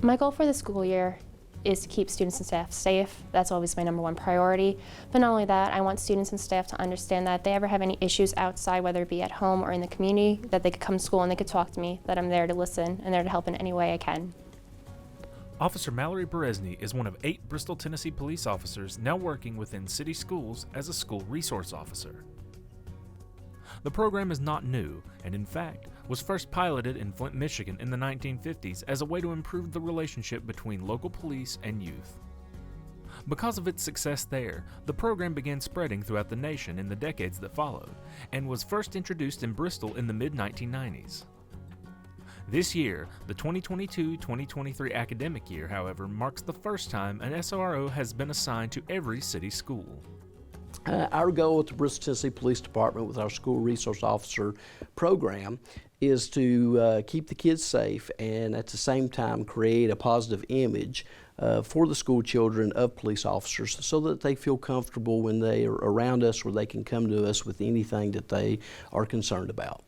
My goal for the school year is to keep students and staff safe. That's always my #1 priority. But not only that, I want students and staff to understand that if they ever have any issues outside, whether it be at home or in the community, that they could come to school and they could talk to me, that I'm there to listen and there to help in any way I can. Officer Mallory Beresny is one of 8 Bristol, Tennessee police officers now working within city schools as a school resource officer. The program is not new, and in fact, was first piloted in Flint, Michigan in the 1950s as a way to improve the relationship between local police and youth. Because of its success there, the program began spreading throughout the nation in the decades that followed, and was first introduced in Bristol in the mid-1990s. This year, the 2022-2023 academic year, however, marks the first time an SRO has been assigned to every city school. Our goal at the Bristol, Tennessee Police Department with our School Resource Officer program is to keep the kids safe and at the same time create a positive image for the school children of police officers so that they feel comfortable when they are around us, where they can come to us with anything that they are concerned about.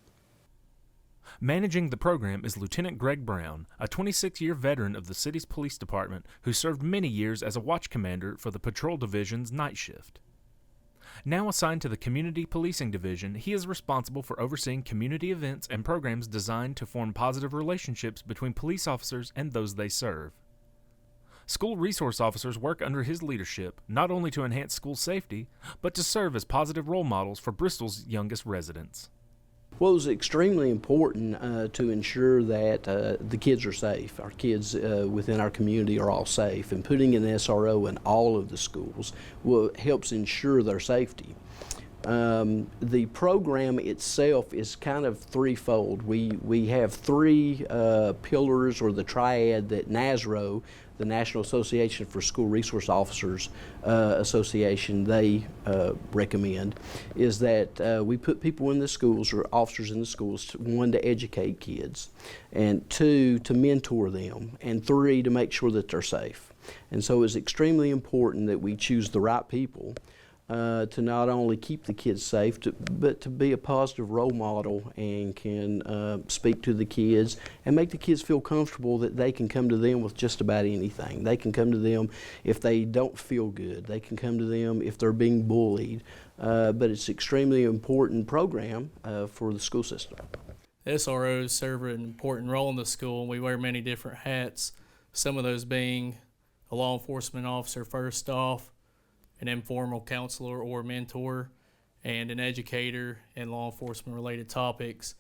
Managing the program is Lieutenant Greg Brown, a 26-year veteran of the city's police department who served many years as a watch commander for the Patrol Division's night shift. Now assigned to the Community Policing Division, he is responsible for overseeing community events and programs designed to form positive relationships between police officers and those they serve. School resource officers work under his leadership not only to enhance school safety, but to serve as positive role models for Bristol's youngest residents. Well, it was extremely important to ensure that the kids are safe. Our kids within our community are all safe, and putting an SRO in all of the schools helps ensure their safety. The program itself is kind of threefold. We have 3 pillars, or the triad, that NASRO, the National Association for School Resource Officers Association, they recommend, is that we put people in the schools, or officers in the schools, 1, to educate kids, and 2, to mentor them, and 3, to make sure that they're safe. And so it's extremely important that we choose the right people to not only keep the kids safe, but to be a positive role model and can speak to the kids and make the kids feel comfortable that they can come to them with just about anything. They can come to them if they don't feel good. They can come to them if they're being bullied. But it's an extremely important program for the school system. SROs serve an important role in the school, and we wear many different hats, some of those being a law enforcement officer first off, an informal counselor or mentor, and an educator in law enforcement related topics.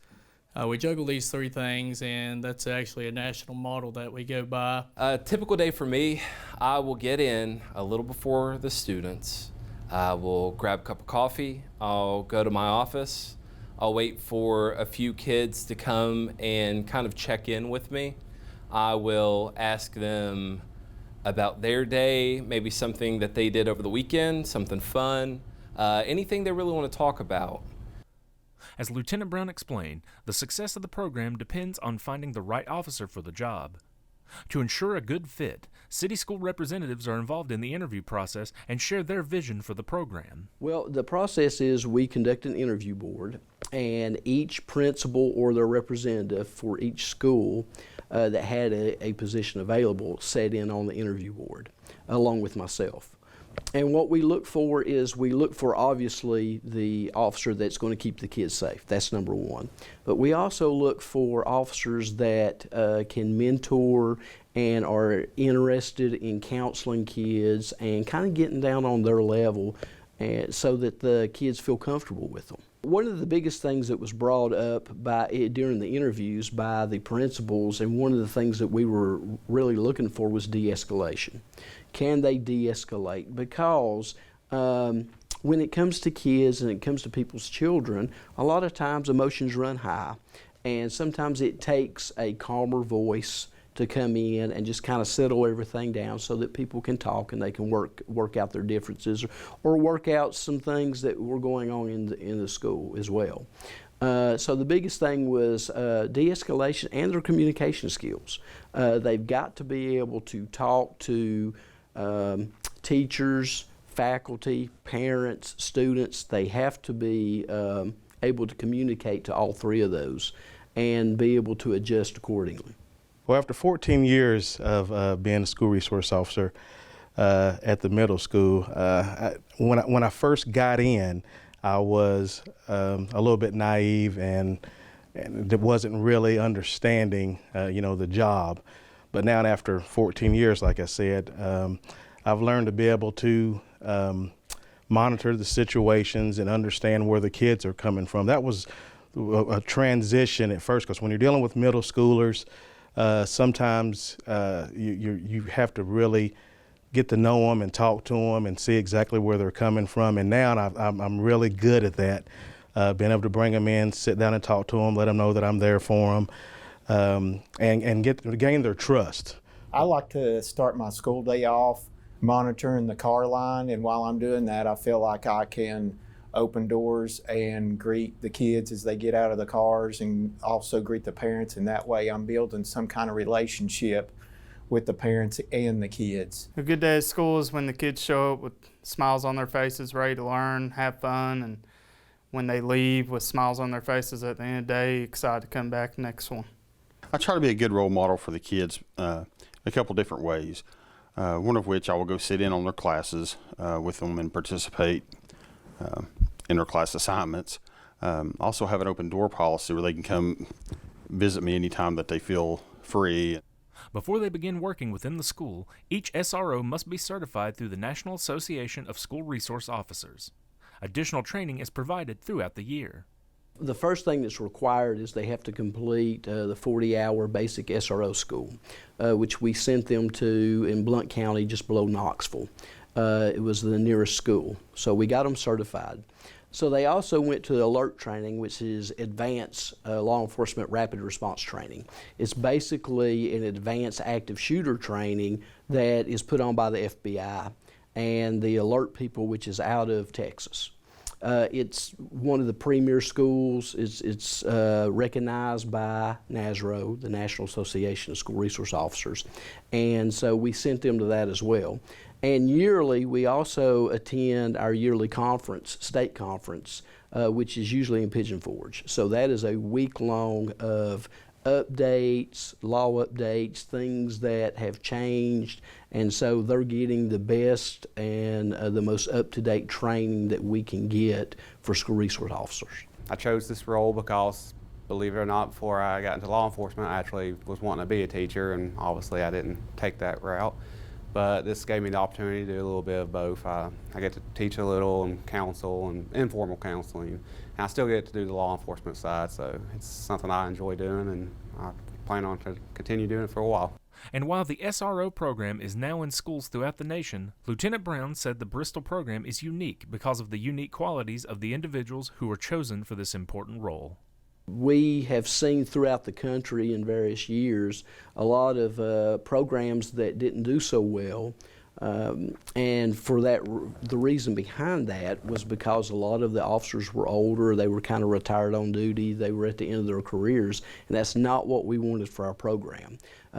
We juggle these 3 things, and that's actually a national model that we go by. A typical day for me, I will get in a little before the students. I will grab a cup of coffee, I'll go to my office, I'll wait for a few kids to come and kind of check in with me. I will ask them about their day, maybe something that they did over the weekend, something fun, anything they really want to talk about. As Lieutenant Brown explained, the success of the program depends on finding the right officer for the job. To ensure a good fit, city school representatives are involved in the interview process and share their vision for the program. Well, the process is we conduct an interview board, and each principal or their representative for each school that had a position available sat in on the interview board, along with myself. And what we look for is, we look for obviously the officer that's going to keep the kids safe. That's #1. But we also look for officers that can mentor and are interested in counseling kids and kind of getting down on their level, and so that the kids feel comfortable with them. One of the biggest things that was brought up during the interviews by the principals, and one of the things that we were really looking for, was de-escalation. Can they de-escalate? Because when it comes to kids and it comes to people's children, a lot of times emotions run high, and sometimes it takes a calmer voice to come in and just kind of settle everything down so that people can talk and they can work out their differences, or work out some things that were going on in the school as well. So the biggest thing was de-escalation and their communication skills. They've got to be able to talk to teachers, faculty, parents, students. They have to be able to communicate to all 3 of those and be able to adjust accordingly. Well, after 14 years of being a school resource officer at the middle school, when I first got in, I was a little bit naive and wasn't really understanding, the job. But now, after 14 years, like I said, I've learned to be able to monitor the situations and understand where the kids are coming from. That was a transition at first, because when you're dealing with middle schoolers, sometimes you have to really get to know them and talk to them and see exactly where they're coming from. And now I'm really good at that, being able to bring them in, sit down and talk to them, let them know that I'm there for them, and gain their trust. I like to start my school day off monitoring the car line, and while I'm doing that, I feel like I can open doors and greet the kids as they get out of the cars, and also greet the parents, and that way I'm building some kind of relationship with the parents and the kids. A good day at school is when the kids show up with smiles on their faces, ready to learn, have fun, and when they leave with smiles on their faces at the end of the day, excited to come back next one. I try to be a good role model for the kids a couple different ways. One of which I will go sit in on their classes with them and participate in their class assignments. Also have an open door policy where they can come visit me anytime that they feel free. Before they begin working within the school, each SRO must be certified through the National Association of School Resource Officers. Additional training is provided throughout the year. The first thing that's required is they have to complete the 40-hour basic SRO school, which we sent them to in Blount County, just below Knoxville. It was the nearest school, so we got them certified. So they also went to alert training, which is advanced law enforcement rapid response training. It's basically an advanced active shooter training that is put on by the FBI and the alert people, which is out of Texas. It's one of the premier schools. It's recognized by NASRO, the National Association of School Resource Officers, and so we sent them to that as well. And yearly, we also attend our yearly conference, state conference, which is usually in Pigeon Forge. So that is a week-long of updates, law updates, things that have changed, and so they're getting the best and the most up-to-date training that we can get for school resource officers. I chose this role because, believe it or not, before I got into law enforcement, I actually was wanting to be a teacher, and obviously I didn't take that route. But this gave me the opportunity to do a little bit of both. I get to teach a little and counsel and informal counseling. And I still get to do the law enforcement side, so it's something I enjoy doing, and I plan on to continue doing it for a while. And while the SRO program is now in schools throughout the nation, Lieutenant Brown said the Bristol program is unique because of the unique qualities of the individuals who were chosen for this important role. We have seen throughout the country in various years a lot of programs that didn't do so well, and for that, the reason behind that was because a lot of the officers were older, they were kind of retired on duty, they were at the end of their careers, and that's not what we wanted for our program.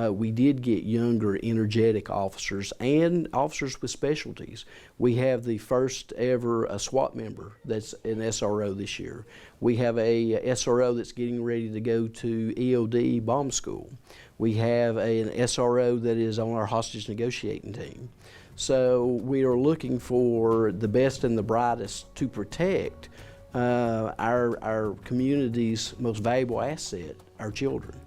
We did get younger, energetic officers and officers with specialties. We have the first ever SWAT member that's an SRO this year. We have a SRO that's getting ready to go to EOD bomb school. We have an SRO that is on our hostage negotiating team. So we are looking for the best and the brightest to protect our community's most valuable asset, our children.